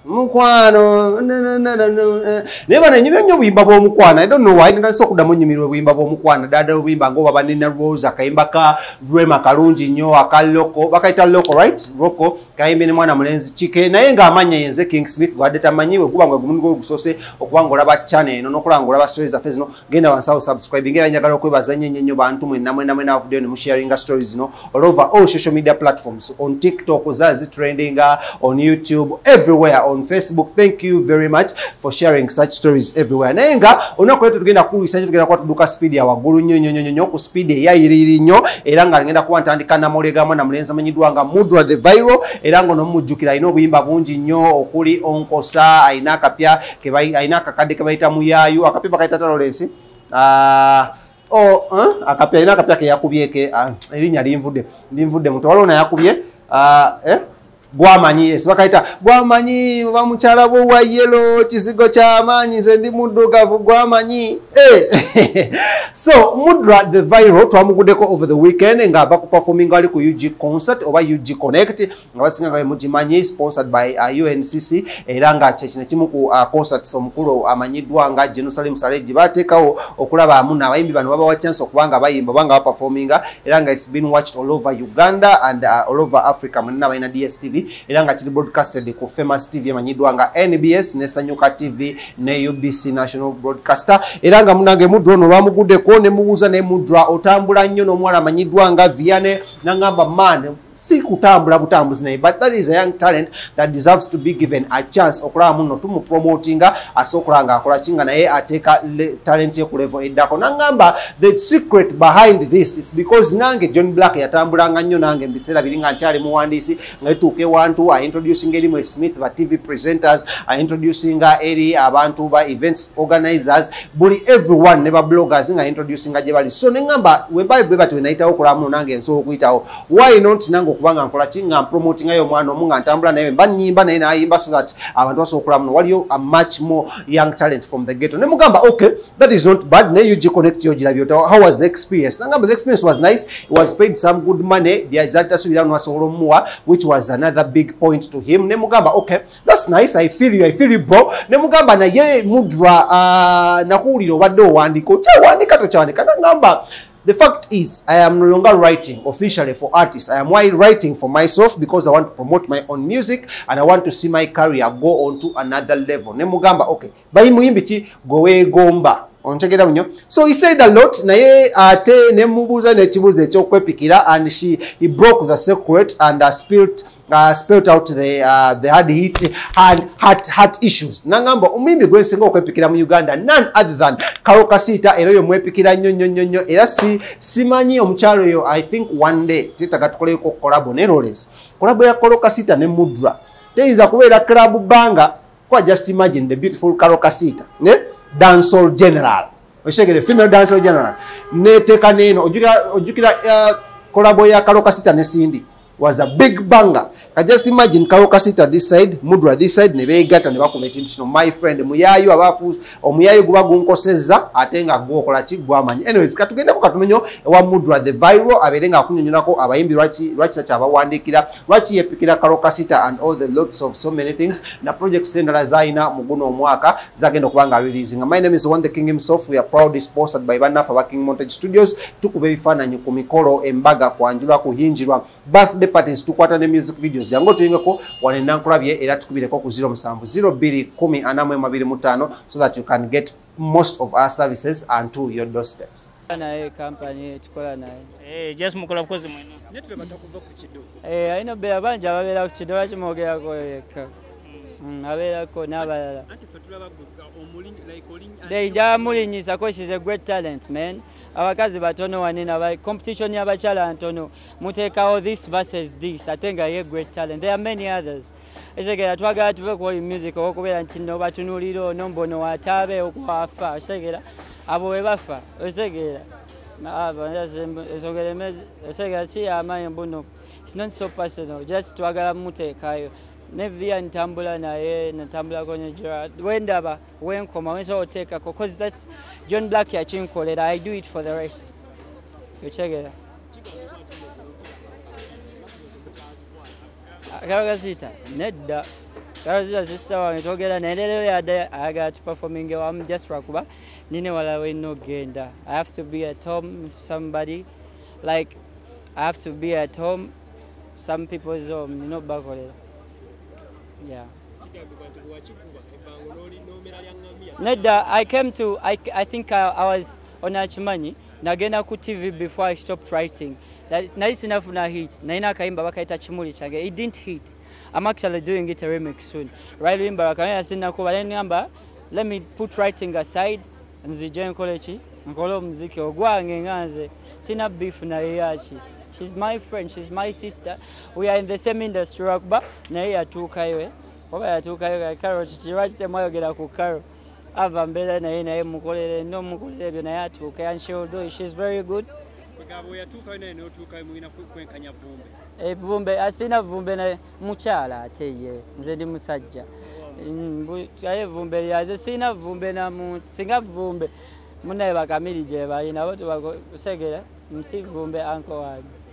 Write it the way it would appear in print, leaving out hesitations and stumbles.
mukwano naye bana nyumya nnyo obuyimba bw'omukwano. I don't know why nandise okuddamu nnyumirwa obuyimba bw'omukwano ddala obuyimba ng'oba banina Rose akayimba ka Rwema kalungi nnyo aka Loko bakayita Loko right Roko kayimbe ne mwana mulenzi Chike naye ng'amanya yenze King Smith gwadde tamanyiwe kuba nga gumu gusose okuba ng'olaba channel eno n'okulaba ng'olaba stories zaffe zino genda wansawo subscribing era njagala okwebaza nnyo bantu mwenna avuddeyo ne musharinga stories zino all over all social media platforms on TikTok zazi trending on YouTube everywhere on Facebook. Thank you very much for sharing such stories everywhere. Naye nga olunaku leero tugenda kuwisa tugenda kuba tuduka speed ya waggulu nnyo ku speed eyayiriri nnyo era nga ngenda kuba ntandika Namulegamu na mulenzi amanyiddwa nga Mudra the Viral era nga n'omujjukira alina obuyimba bungi nnyo okuli Onkosa alina akapya alina akakadde ke bayita Muyaayu akapya bakayita Lawrence akapya alina akapya ke yakubyeke erinnya linvudde muto waliwo nayakubye Gwamanyi yes bakaita Gwamanyi ba mukyala bo wa yellow kizigo ky'amaanyi nze ndi muddugavu Gwamanyi so Mudra the Viral twamuguddeko over the weekend nga ava ku performing ali ku UG concert oba UG Connect nga basinga nga mugimanyi sponsored by UNCC era nga kino kimu ku concerts omukulu amanyiddwa nga Jerusalem Saleji bateekawo okulaba amu n'abayimbi bano babawa chance okubanga bayimba banga performinga era nga it's been watched all over Uganda and all over Africa mwenna bayina DSTV era nga kiri broadcasted ku Famous TV emanyiddwa nga NBS ne Sanyuka TV ne UBC National Broadcaster era nga munange Mudra ono lwamuguddeko ne mubuuza ne Mudra otambula nnyo n'omwala amanyiddwa nga Vianney nangamba man si kutambula butambuzi naye but that is a young talent that deserves to be given a chance okulaba muno tumupromotinga asokolanga akola kinga naye ateeka talent ye ku level eddako nangamba the secret behind this is because nange John Black yatambulanga nnyo nange mbiseera biri nga nkyali muwandiisi ngaetuuka ewantu introducing eri Smith ba TV presenters introducing eri abantu ba events organizers buli everyone ne ba bloggers nga introducing gye bali so nengamba bwe bati wenayitawo okulaba muno nange nsobola okuyitawo why not nange okubanga nkola kinga promoting ayo mwana omu nga ntambula naye mba nnyimba naye nayimba so that abantu basobola okulaba muno waliyo a much more young talent from the ghetto ne mugamba okay that is not bad naye UG Connect yo girabyo how was the experience nangamba the experience was nice he was paid some good money byazalitasubira nwasobola omuwa which was another big point to him ne mugamba okay that's nice I feel you bro ne mugamba naye Mudra nakuwulira obadde owandiika okyawandika tokyawandika nangamba the fact is, I am no longer writing officially for artists. I am writing for myself because I want to promote my own music and I want to see my career go on to another level. Nemugamba, okay. Bayi muyimbiki gowe gomba. Onchegera munyo. So he said a lot. Naye ate nemubuza nechibuze ekyokwepikira and he broke the secret and spelled out the hard hit and heart issues. Nangamba omuyimbi gwensinga okwepikira mu Uganda none other than Karo Kasita era yo mwepikira nnyo era simanyi omukyalo yo I think one day tutaga tukoleko collab ne Lawrence. Collab ya Karo Kasita ne Mudra. Teyinza kubeera club banga kwa just imagine the beautiful Karo Kasita. Ne? Dancehall general. Oshegere female dancehall general. Neteka neno ojukira collab ya Karo Kasita ne Cindy was a big banger. I just imagine Karo Kasita this side, Mudra this side, nebegata ne bakuba ekintu my friend Muyaayu abafuzi Omuyaayu guba gunkosezza atenga gwokola kigwamanyi. Anyways katugenda ko katunonyo wa Mudra the Viral aberenga akunyonyolako abayimbi lwaki abawandikira lwaki yepikira Karo Kasita and all the lots of so many things na project sendala zaina muguno omwaka zagenda kubanga releasing. My name is One the King himself. We are proudly sponsored by Banafa wa King Montage Studios. Tukube bifaananyi ku mikolo embaga kwanjula kuhinjirwa birthday parties tukwata ne music videos jango tuyingeko wane nankulabye era tukubireko ku 07021045 so that you can get most of our services and to your doorsteps. Na company tukola naye just mukola bukozi mwene netwe batakuva ku kido ayina bela banja babera ku kido bakimogera ko yeka abera ko nabalala anti fetula omulinyi like olinyi they jamulinyisa ko she's a great talent man. Abakazi batono wanena ba competition y'abachala ntono mutekawo this versus this atenga ye great talent there are many others esegera twagala tuve ko music okubera nti no batunuliro nombono watabe okwafa esegera abo webafa esegera esegera si amaye mbuno it's not so personal just twagala mutekayo Nevia ntambula naye natambula kwenye jura wendaba wenkoma wenso oteka because that's John Black ya chinkolera I do it for the rest you check it Karo Kasita nedda Karoziza sister wange twogera naye leero yadde ayagala tuperforming wamu just lwakuba nine wala wenna genda. I have to be at home, somebody like I have to be at home, some people's home, you know, bakolera. Yeah. Nedda, I came to, I think I was on Achimanyi, nagenda ku TV before I stopped writing. Nali sinafuna hit, naina akaimba bakaita Chimuli change. It didn't hit. I'm actually doing it a remix soon. Right wimba bakamenya sinakuba ngamba, let me put writing aside, nzije nkolechi, nkolo muziki ogwange nganze. Sina beef na yachi. She's my friend, she's my sister. We are in the same industry rakba, na yatuka iwe. Oba yatuka iwe Carol chichirachite mwayogera ku Carol. Ava mbele na yeye mukolere no mukolere byo na yatuka and she will do it. She's very good. Kwegabo yatuka ine no tuka mwina kwenkanya vumbe. Vumbe asina vumbe na muchala ateye nze ndi musajja. Aye vumbe yaze sina vumbe na singa vumbe munaye bakamilije balina boto bagosegera msi vumbe anko wange.